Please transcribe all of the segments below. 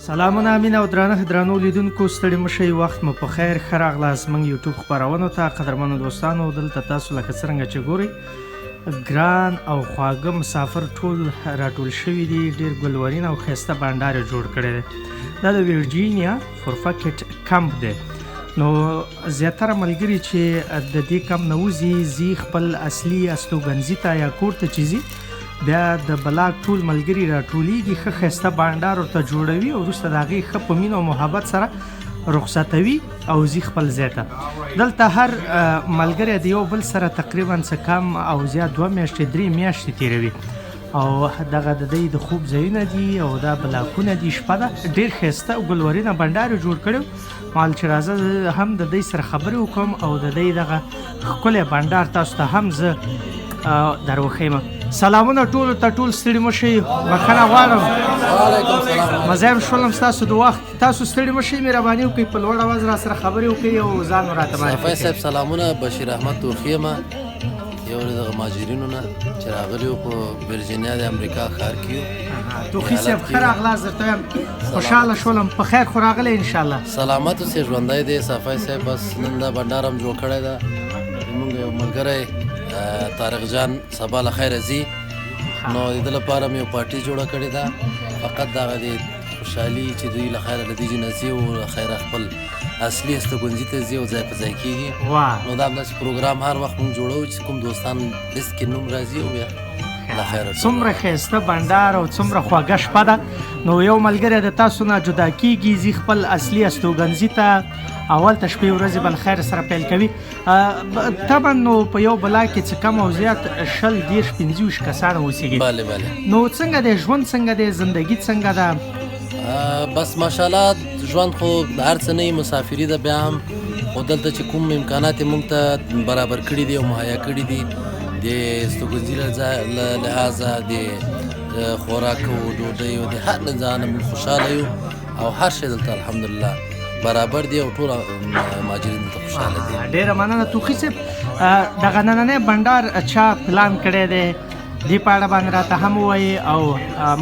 سلامونه مینه او درنو لیدونکو ستړي مشئ وخت مو په خیر ښه راغلاست موږ یوټیوب خپرونو ته قدرمنو دوستانو دلته تاسو لکه څرنګه چې ګورئ ګران او خواږه مسافر ټول راټول شوي دي ډېر ګلورین او ښایسته بانډار یې جوړ کړی دی دا د ویرجینیا فورفکټ کمپ دی نو زیاتره ملګري چې د دې کمپ نه وځي ځي خپل اصلي استوګنځي ته یا کور ته چې ځي بیا د بلاک ټول ملګري راټولیږي ښه ښایسته بانډار ورته جوړوي او وروسته د هغې ښه په مینه او محبت سره رخصتوي او ځي خپل ځای ته دلته هر ملګری د یو بل سره تقریبا څه کم او زیات 2 میاشتې 3 میاشتې تېروي او دغه د دوی د خوب ځایونه دي او دا بلاکونه دي شپه ده ډېر ښایسته او ګلورینه بانډار یې جوړ کړی مال چې راځه هم د دوی سره خبرې وکړم او د دوی دغه ښکلی بانډار تاسو ته هم زه در وښیم سلامونه ټولو ته ټول ستړي مشئ بخښنه غواړم وعلیکم سلام مزه یم شولم ستاسو د وخت تاسو ستړي مشئ مهرباني وکړئ په لوړ اواز را سره خبرې وکړئ او ځان مو راته معرفي صفای صاحب سلامونه بشیر احمد توخی یم یو له دغه مهاجرینو نه چې راغلي وو په ورجینیا د امریکا ښار کې یو توخي صاحب ښه راغلاست درته وایم خوشحاله شولم په خیر خو راغلی انشاءالله سلامت اوسې ژوندی دی صفای صاحب بس نن دا بنډار هم جوړ کړی ده زموږ یو ملګری طارق جان سبا له خیره ځي نو د ده لپاره مې یو پارټي جوړه کړې ده فقط دغه د خوشحالي چې دوی له خیره له دې جې نه ځي او له خیره خپل اصلي استوګنځي ته ځي او ځای په ځای کېږي نو دا همداسې پروګرام هر وخت موږ جوړوو چې کوم دوستان لیست کې نوم راځي او بیا له خیره څومره ښایسته بانډار او څومره خوږه شپه ده نو یو ملګری د تاسو نه جدا کېږي ځي خپل اصلي استوګنځي ته اول ته شپې ورځې به له خیر سره پیل کوي طبعا نو په یو بلاک کې څه کم او زیات 10-15 کسان اوسېږي بله بله نو څنګه دی ژوند څنګه دی زندګي څنګه ده بس ماشاءالله ژوند خو هر څه نه مسافري ده بیا هم خو دلته چې کوم امکانات یې موږ ته برابر کړي دي او مهیا کړي دي د استوګنځي له لحاظه د خوراک او ډوډۍ او د هر نه ځانه موږ خوشحاله یو او هر شی دلته الحمدلله برابر دی او ټول مهاجرین ته خوشحاله دي ډېره مننه توخي صاحب دغه نننی بانډار چا پلان کړی دی دې په اړه باندې راته هم ووایي او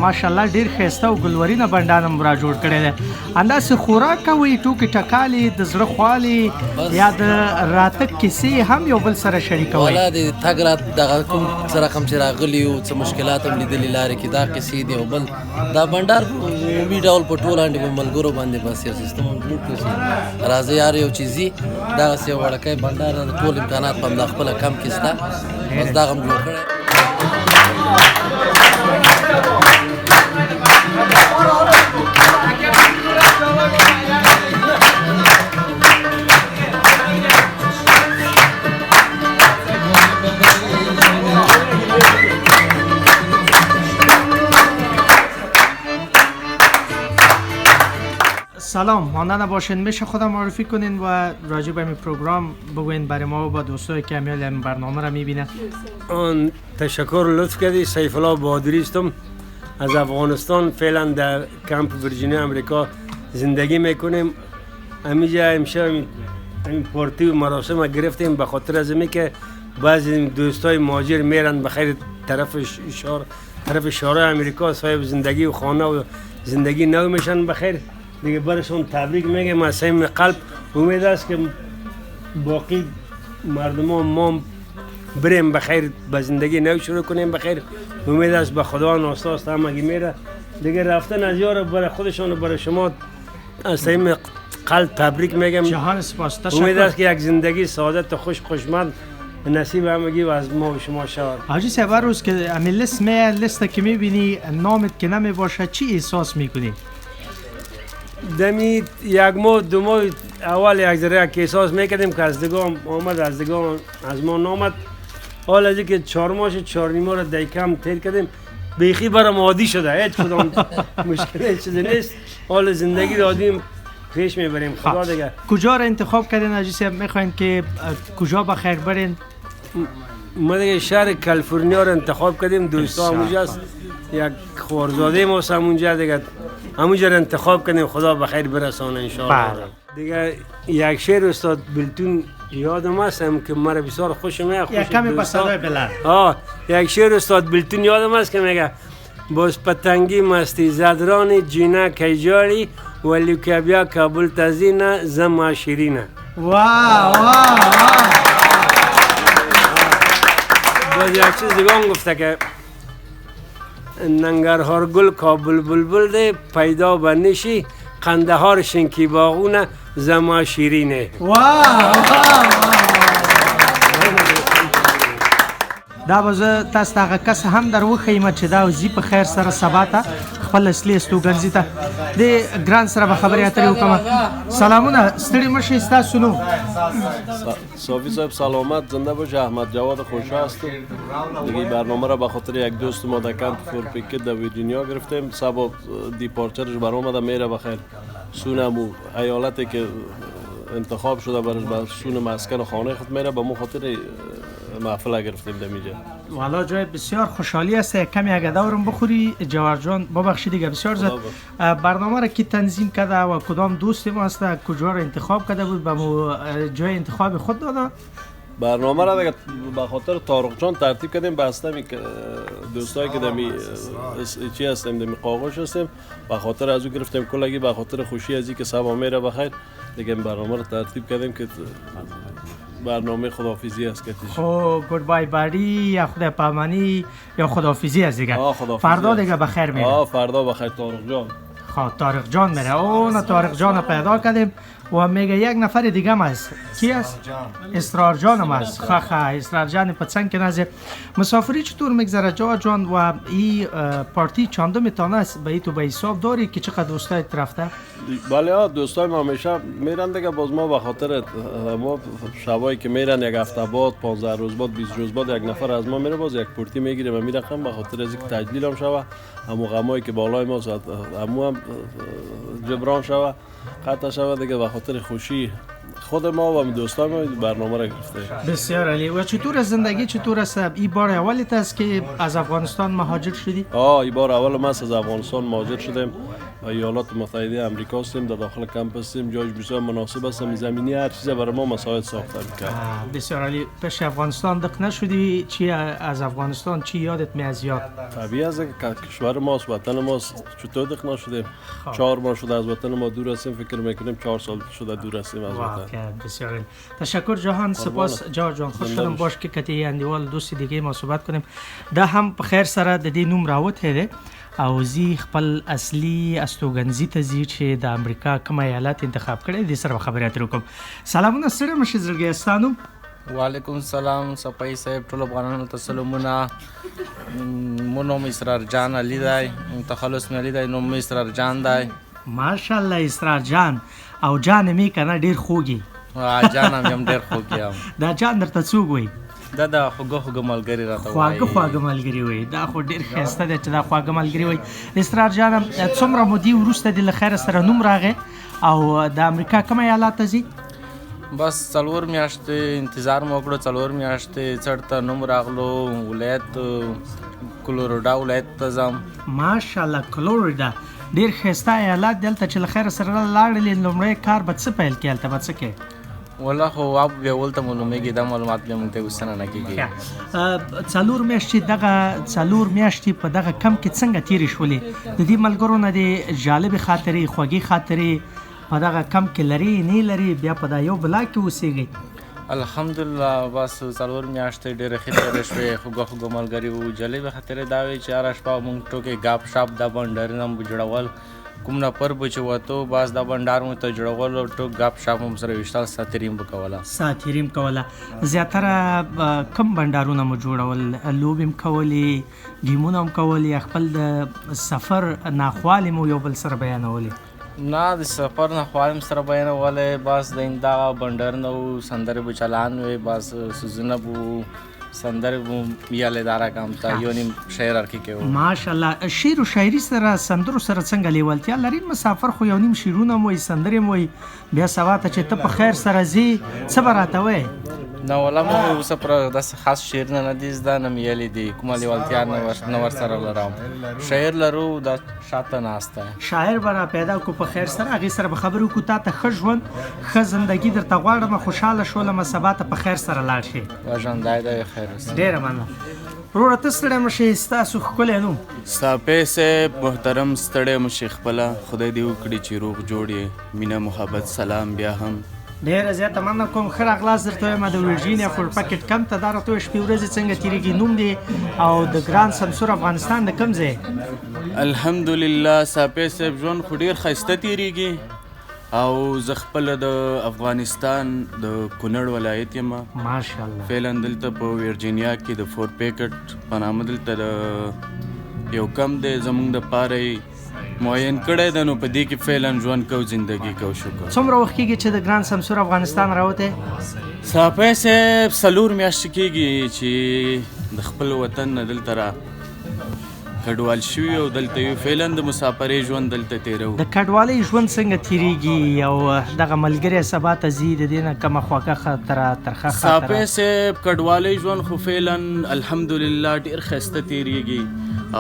ماشاءالله ډېر ښایسته او ګلورینه بانډار هم را جوړ کړی دی همداسې خوراک کوئ ټوکې ټکالې د زړه خوالې یا د راتګ کیسې هم یو بل سره شریکوئ والا د تګ رات دغه کوم څه رقم چې راغلي یو څه مشکلات هم لیدلي لارې کې دا کیسې دي او بل دا بانډار عمومي ډول په ټول انډې په ملګرو باندې بس یو سیستم هم جوړ کړی چې راځئ یار یو چې ځي دغسې یو وړکی بانډار د ټول امکانات په همدا خپله کم کې شته بس دغه هم جوړ کړی سلام مانده نباشین میشه خودم معرفی کنین و راجع به این پروگرام بگوین برای ما و با دوستایی که همیال این برنامه را میبینن تشکر لطف کردی سیف الله بهادری استم از افغانستان فعلا در کمپ ویرجینیا امریکا زندگی میکنیم همینجا امشب این پارتی و مراسم گرفتیم به خاطر از اینکه که بعضی دوستای مهاجر میرن بخیر طرف شارع امریکا صاحب زندگی و خانه و زندگی نو میشن بخیر دیگه برشون تبریک میگم از صمیم قلب امید است که باقی مردمان ما بریم بخیر به زندگی نو شروع کنیم بخیر امید است به خدا ناستاست همگی میره دیگه رفتن از یار برای خودشان و برای شما از صمیم قلب تبریک میگم جهان سپاس تشکر امید است که یک زندگی سعادت و خوشمند نصیب همگی و از ما و شما شود حاجی صاحب روز که امی لیست که میبینی نامت که نمی باشه چی احساس میکنی؟ دمی یک ماه 2 ماه اول یک ذره که احساس میکردیم که از دیگاه آمد از دیگاه از ما نامد حال از که 4 ماه 4 نیمه را دیکم تیر کردیم بیخی برام عادی شده هیچ کدام مشکلی چیزی نیست حال زندگی را عادی پیش میبریم خدا دیگه کجا را انتخاب کردین حاجی صاحب میخواین که کجا بخیر برین ما دیگه شهر کالیفرنیا را انتخاب کردیم دوستا همونجاست یک خوارزاده ما همونجا دیگه همونجا را انتخاب کنیم خدا بخیر برسانه انشاءالله دیگه یک شعر استاد بلتون یادم هستم که مرا بسیار خوش میاد یک کمی با صدای بلند یک شعر استاد بلتون یادم هست که میگه باز پتنگی مستی زدران جینه کیجاری ولی که بیا کابل تزینه زما شیرینه. واو باز یک چیز دیگه هم گفته که ننگرهار گل کابل بلبل ده پیدا بنشی قندهار شنکی باغونه زما شیرینه. دا به زه تاسو ته هغه کس هم در وښیم چې دا ځي په خیر سره سبا ته خپل اصلي استوګنځي ته د ګران سره به خبرې اترې وکړم. سلامونه، ستړي مه شئ، ستاسو نوم؟ صافی صاحب سلامت، زنده باش. احمد جواد خوش هستم. دیگه برنامه را به خاطر یک دوست ما در کمپ فورپیکت در ویرجینیا گرفتیم. سبا دیپارچرش برآمده میره بخیر. سونم ایالتی که انتخاب شده برای سون مسکن و خانه خود میره، به مو خاطر محفل گرفتیم دمیجا. والا جای بسیار خوشحالی است. کمی اگه دورم بخوری جوار جان، ببخشید دیگه بسیار زد. برنامه را کی تنظیم کرده و کدام دوست ما است، کجا را انتخاب کرده بود، به مو جای انتخاب خود داده؟ برنامه را دیگه به خاطر طارق جان ترتیب کردیم. بسته می دوستایی که دمی چی هستیم، دمی قاقوش هستیم، به خاطر از او گرفتیم کلگی، به خاطر خوشی از اینکه سبا میره بخیر دیگه برنامه را ترتیب کردیم که برنامه خداحافظی است که خب گود بای باری یا خدا پامانی یا خداحافظی است دیگه. فردا دیگه بخیر میره. فردا بخیر طارق جان. خب طارق جان میره. اون طارق جان پیدا کردیم و میگه یک نفر دیگه هم است. کی است؟ اسرار جان هم است. خخ اسرار جان پسند که نزه. مسافری چطور میگذره جان و این پارتی چندم تانه است؟ به تو به حساب داری که چقدر دوستایت رفته؟ بله دوستای ما همیشه میرن دیگه. باز ما به خاطر ما شبایی که میرن یک هفته بعد 15 روز بعد 20 روز بعد یک نفر از ما میره، باز یک پورتی میگیریم و میرقم به خاطر از اینکه تجلیل هم شوه، همو غمایی که بالای ما همو هم جبران شوه، قطع شوه دیگه. به خاطر خوشی خود ما و دوستای ما برنامه را گرفته. بسیار عالی. و چطور از زندگی چطور است؟ این بار اولیت است که از افغانستان مهاجر شدی؟ این بار اول ما از افغانستان مهاجر شدیم. ایالات متحده آمریکا هستیم، در داخل کمپ هستیم. جایش بسیار مناسب است، زمینی هر چیز برای ما مساعد ساخته می‌کنه. بسیار عالی. پیش افغانستان دق نشدی؟ چی از افغانستان چی یادت می از یاد؟ طبیعی است که کشور ماست، وطن ماست، چطور دق نشدیم؟ 4 ماه شده از وطن ما دور هستیم، فکر میکنیم 4 سال شده دور هستیم از وطن. بسیار عالی. تشکر جهان، سپاس جواد جان. خوش شدم باش که کتی اندیوال دوست دیگه ما صحبت کنیم. دا هم په خیر سره د دې نوم راوته ده او زی خپل اصلي استوګنځي ته زی چې د امریکا کوم ایالت انتخاب کړي دي سره خبرې اترې کوم. سلامونه ستړي مشه زړګیستانو. وعلیکم السلام صفای صاحب، ټول افغانانو ته سلامونه. مو نوم اسرار جان علي دی، تخلص مې علي دی، نوم مې اسرار جان دی. ماشاءالله اسرار جان او جان می کنه ډیر خوږي. جان هم ډیر خوږي یم. دا جان درته څوک وایي؟ دا د خوږه ملګری راته وایي. خواږه ملګری وایي. دا خو ډیر ښایسته دی چې دا خواږه ملګری وایي. اسرار جان څومره مودې وروسته د له خیره سره نوم راغی او د امریکا کوم ایالت ته ځي؟ بس 4 میاشتې انتظار مو وکړو، 4 میاشتې څړته نوم راغلو. ولایت کلوراډو ولایت ته ځم. ماشاءالله کلوراډو ډیر ښایسته ایالت. دلته چې له خیره سره لاړلې لومړی کار به څه پیل کړې؟ هلته به څه کوې؟ والله خو اب بیا ولته معلومیږي، دا معلومات بیا موږ ته اوسنه نه کېږي. 4 میاشتې دغه 4 میاشتې په دغه کم کې څنګه تېرې شولې؟ د دې ملګرو نه د جالبې خاطرې خوږې خاطرې په دغه کم کې لري نه لري؟ بیا په دا یو بلا کې اوسېږئ؟ الحمدلله بس 4 میاشتې ډېرې ښې تېرې شوې. خوږه ملګري وو. جالبې خاطرې دا وې چې هره شپه موږ ټوکې ګاپ شاپ دا بنډارونه مو جوړول. کوم نفر به چې وته بس دا بنډار مو ته جوړول او ټوک ګاپ شاپ هم سره ویشتل ساتریم به کوله. ساتریم کوله. زیاتره کم بنډارونه مو جوړول؟ لوبې هم کولې، ګیمونه هم کولې، خپل د سفر ناخوالې مو یو بل سره بیانولې؟ نه د سفر ناخوالې هم سره بیانولې. بس د دغه بنډارونه وو، سندرې به چلان وې، بس سوزونه به سندر یاله دارا کام تا یو نیم شعر ارکی کې. ماشاءالله. شعر او شاعري سره سندرو سره څنګه لیوالتیا لري؟ مسافر خو یو نیم شعرونه مو سندرې مو بیا سبا ته چې ته په خیر سره زی څه براته وای؟ نه ولا مو اوس پر داس خاص شعر نه دي زده نه میلې دي کومه لیوالتیا نه ور سره لرم. شاعر لرو د شاته ناسته شاعر برا پیدا کو په خیر سره هغه سره خبرو کو تا ته خژوند خ زندگی درته غواړم، خوشاله شولم، سبا ته په خیر سره لاړ شي. واژن دای خیر ډیر مننه. وروره ته ستړی مه شې ستاسو ښکلی نوم صافی صاحب محترم ستړی مو شي خپله خدای دې وکړي چې روغ جوړ یې مینه محبت سلام بیا هم ډېره زیاته مننه کوم ښه راغلاست درته وایم د ورجینیا فور پاکټ کمپ ته دا راته وایه شپې ورځې څنګه تېرېږي نوم دی او د ګران سمسور افغانستان د کوم ځای الحمدلله صافی صاحب ژوند خو ډېر ښایسته تېرېږي او زه خپله د افغانستان د کونړ ولایت یم ماشاءالله فعلا دلته په ورجینیا کې د فور پیکټ په نامه دلته د یو کم دی زموږ دپاره معین کړی ده نو په دې کې فعلا ژوند کو زندگی کو شکر څومره وخت کېږي چې د ګران سمسور افغانستان راوتی صافی صاحب 4 میاشتې کېږي چې د خپل وطن نه دلته را کډوال شوي او دلته یو فعلا د مسافرۍ ژوند دلته تېرو د کډوالۍ ژوند څنګه تېرېږي او دغه ملګری سبا ته ځي د دې نه کومه خواږه خاطره ترخه خاطره صافی صاحب کډوالۍ ژوند خو فعلا الحمدلله ډېر ښایسته تېرېږي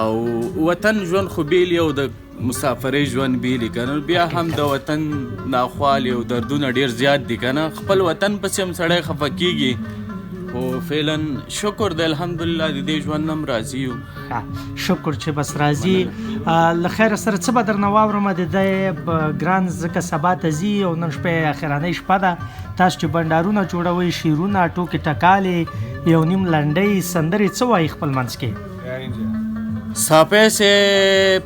او وطن ژوند خو بیل یو د مسافرۍ ژوند بیل که نه بیا هم د وطن ناخوالې او دردونه ډېر زیات دي که نه خپل وطن پسې هم سړی خفه کېږي خو فعلا شکر دی الحمدلله د دې ژوند نه هم راضي یو شکر چې بس راځي له خیره سره څه به درنه واورم د دی ګران ځکه سبا ته ځي او نن شپه یې اخرنۍ شپه ده تاسو چې بنډارونه جوړوئ شعرونه ټوکې ټکالې یو نیم لنډۍ سندرې څه وایي خپل منځ کې صافی صاحب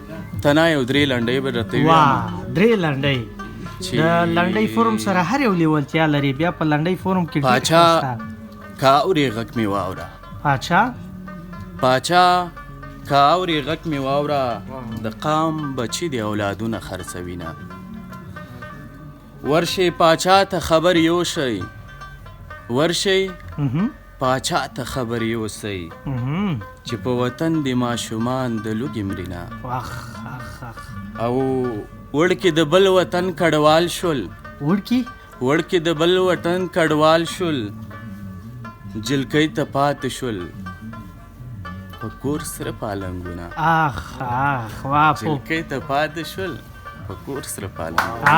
تنا یو 3 لنډۍ به درته ووایم وا 3 لنډۍ د لنډۍ فورم سره هر یو لیوالتیا لري بیا په لنډۍ فورم کې پاچا کا اورې غږ مې واوره پاچا کا اورې غږ مې واوره د قام بچي د اولادونه خرڅوینه ورشئ پاچا ته خبر یوشئ ورشئ پاچا ته خبر یوسئ چې په وطن د ماشومان د لوږې مرینه او وړکې د بل وطن کډوال شول وړکې د بل وطن کډوال شول جلکۍ ته پاتې شول په کور سره پالنګونه جلکۍ ته پاتې شول په کور سره پالنګونه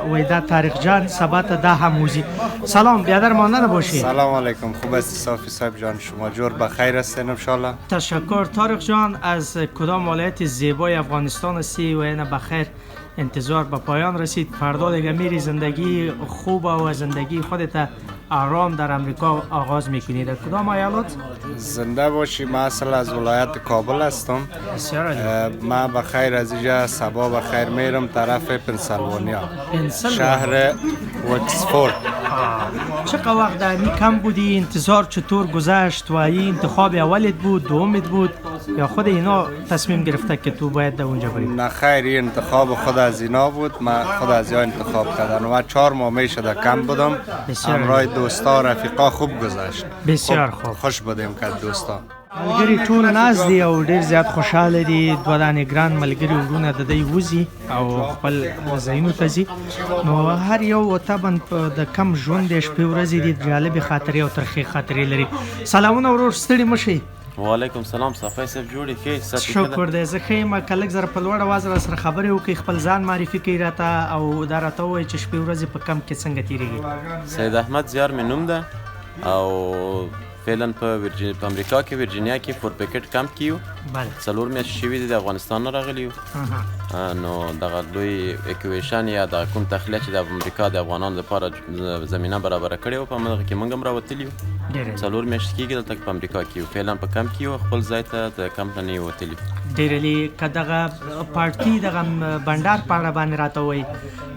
وای دا طارق جان سبا ته دا هم موزی سلام بیادر ماننده باشی سلام علیکم خوب هستی صافی صاحب جان شما جور بخیر هستین انشالله تشکر طارق جان از کدام ولایت زیبای افغانستان هستی و اینه بخیر انتظار به پایان رسید فردا دیگه میری زندگی خوب و زندگی خودت آرام در امریکا آغاز میکنی در کدام ایالت؟ زنده باشی من اصل از ولایت کابل هستم من بخیر از اینجا صبح بخیر میرم طرف پنسیلوانیا شهر وکسفورد چقدر وقت در این کم بودی انتظار چطور گذشت و این انتخاب اولت بود دومت بود یا خود اینا تصمیم گرفته که تو باید در اونجا بری؟ نه خیر این انتخاب خود از اینا بود من خود از یا انتخاب کردم و 4 ماه میشه در کم بودم همراه دوستا رفیقا خوب گذشت بسیار خوب خوش بودیم که دوستا ملګری ټول ناز دي او ډیر زیات خوشاله دي دوه دانې ګران ملګري ورونه د دوی وځي او خپل ځایونو ته ځي نو هر یو طبعا د کم ژوند د شپې ورځې دي جالبې خاطرې او ترخې خاطرې لري سلامونه ورور ستړي مه شئ وعلیکم سلام صافی صاحب جوړې ښې شکر دی زه ښه یم که لږ زره په لوړ اواز راسره خبرې وکړئ خپل ځان معرفي کړئ راته او دا راته ووایئ چې شپې ورځې په کمپ کې څنګه تېرېږي سید احمد زیار مې نوم ده او فعلا په امریکا کې ورجینیا کې فور پیکټ کمپ کې یو 4 میاشتې شوي دي د افغانستان نه راغلي یو نو دغه لوی اکویشن یا د کوم تخلیه چې د امریکا د افغانانو لپاره زمینه برابره کړې وه په همدغه کې موږ هم راوتلي یو 4 میاشتې کېږي دلته په امریکا کې یو فعلا په کمپ کې یو خپل ځای ته د کمپ نه نه یو وتلي ډېرلی که دغه پارټي دغه بنډار په اړه باندې راته وایي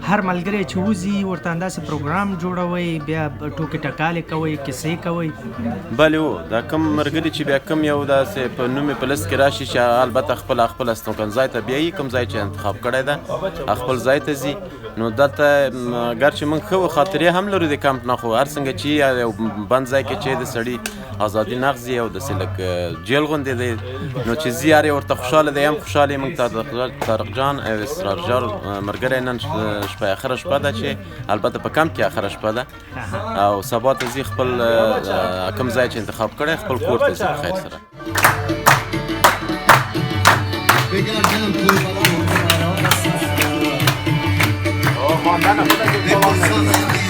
هر ملګری چې وځي ورته همداسې پروګرام جوړوئ بیا ټوکې ټکالې کوئ کیسې کوئ بله هو دا کوم ملګري چې بیا کوم یو داسې په نوم یې په لست کې راشي چې البته خپل استوګن ځای ته بیایي کوم ځای چې انتخاب کړی ده خپل ځای ته ځي نو دلته اگر چې موږ ښه خاطرې هم لرو د کمپ نه خو هر څنګه چې یو بند ځای کې چې د سړي ازادي نغځي او داسې لږ جیل غوندې دی نو چې ځي هر یو ورته خوشحاله دی هم خوشحاله موږ طارق جان او اسرار جان ملګری نن شپه اخره شپه ده چې البته په کمپ کې اخره شپه ده او سبا ته ځي خپل کوم ځای چې انتخاب کړی خپل کور ته ځي په خیر سره خواندن خودتون